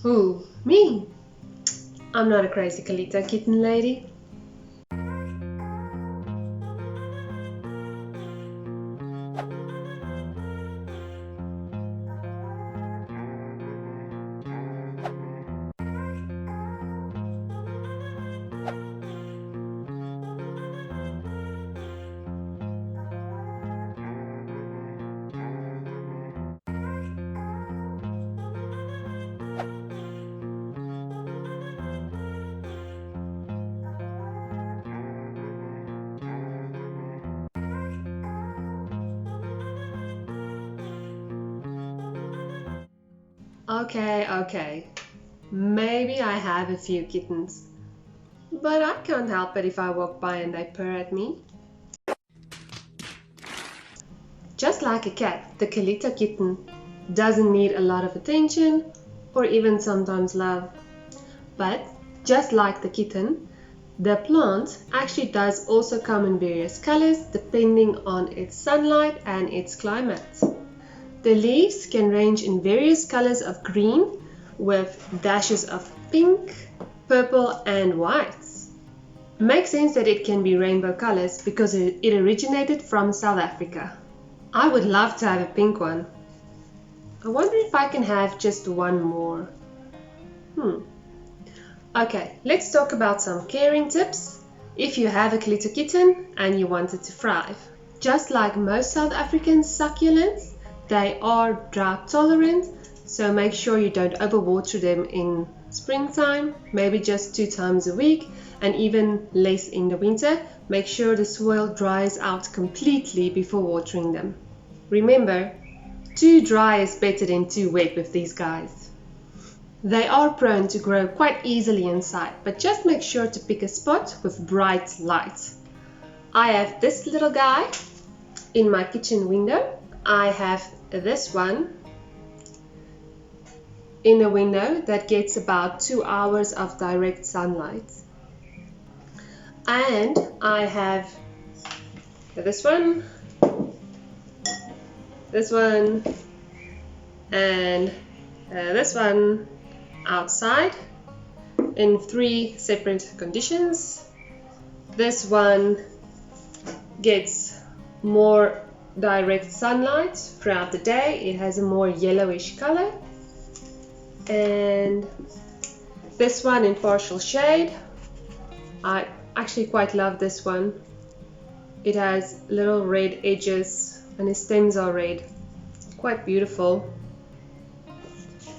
Who? Me? I'm not a crazy Calico Kitten lady. Okay. Maybe I have a few kittens, but I can't help it if I walk by and they purr at me. Just like a cat, the Calico Kitten doesn't need a lot of attention or even sometimes love. But just like the kitten, the plant actually does also come in various colors depending on its sunlight and its climate. The leaves can range in various colors of green with dashes of pink, purple and white. Makes sense that it can be rainbow colors because it originated from South Africa. I would love to have a pink one. I wonder if I can have just one more. Okay, let's talk about some caring tips if you have a Calico Kitten and you want it to thrive. Just like most South African succulents, they are drought tolerant, so make sure you don't overwater them in springtime, maybe just 2 times a week, and even less in the winter. Make sure the soil dries out completely before watering them. Remember, too dry is better than too wet with these guys. They are prone to grow quite easily inside, but just make sure to pick a spot with bright light. I have this little guy in my kitchen window. I have this one in a window that gets about 2 hours of direct sunlight. And I have this one, and this one outside in 3 separate conditions. This one gets more direct sunlight throughout the day. It has a more yellowish color. And this one in partial shade. I actually quite love this one. It has little red edges and the stems are red. Quite beautiful.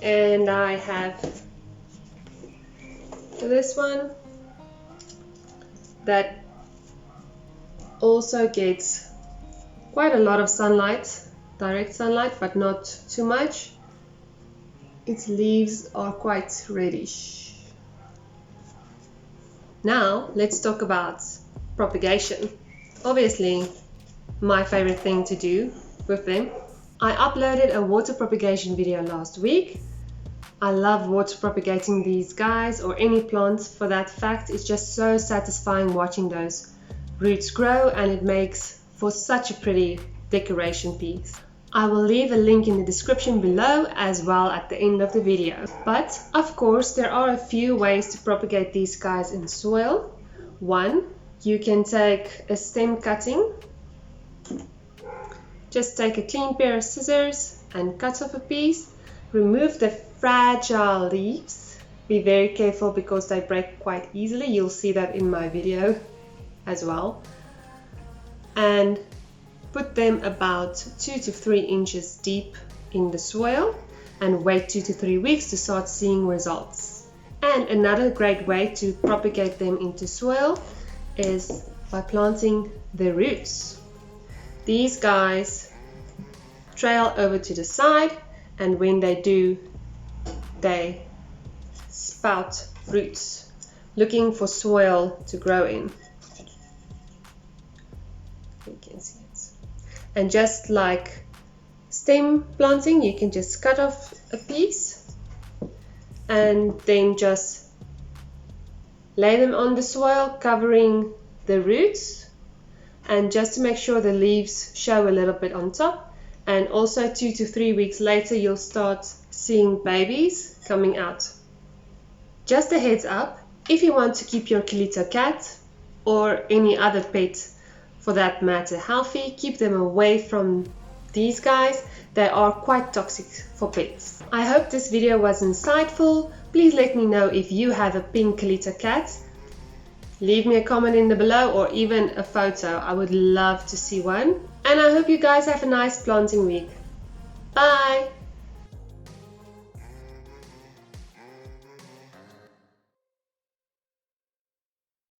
And I have this one that also gets quite a lot of sunlight, direct sunlight, but not too much. Its leaves are quite reddish. Now let's talk about propagation. Obviously my favorite thing to do with them. I uploaded a water propagation video last week. I love water propagating these guys, or any plants for that fact. It's just so satisfying watching those roots grow, and it makes for such a pretty decoration piece. I will leave a link in the description below as well at the end of the video. But of course there are a few ways to propagate these guys in soil. One, you can take a stem cutting. Just take a clean pair of scissors and cut off a piece. Remove the fragile leaves. Be very careful because they break quite easily. You'll see that in my video as well. And put them about 2 to 3 inches deep in the soil and wait 2 to 3 weeks to start seeing results. And another great way to propagate them into soil is by planting the roots. These guys trail over to the side, and when they do, they spout roots, looking for soil to grow in. You can see it. And just like stem planting, you can just cut off a piece and then just lay them on the soil, covering the roots, and just to make sure the leaves show a little bit on top. And also 2 to 3 weeks later you'll start seeing babies coming out. Just a heads up, if you want to keep your Calico cat or any other pet for that matter healthy, keep them away from these guys. They are quite toxic for pets. I hope this video was insightful. Please let me know if you have a pink Calico cat. Leave me a comment in the below or even a photo. I would love to see one. And I hope you guys have a nice planting week. Bye!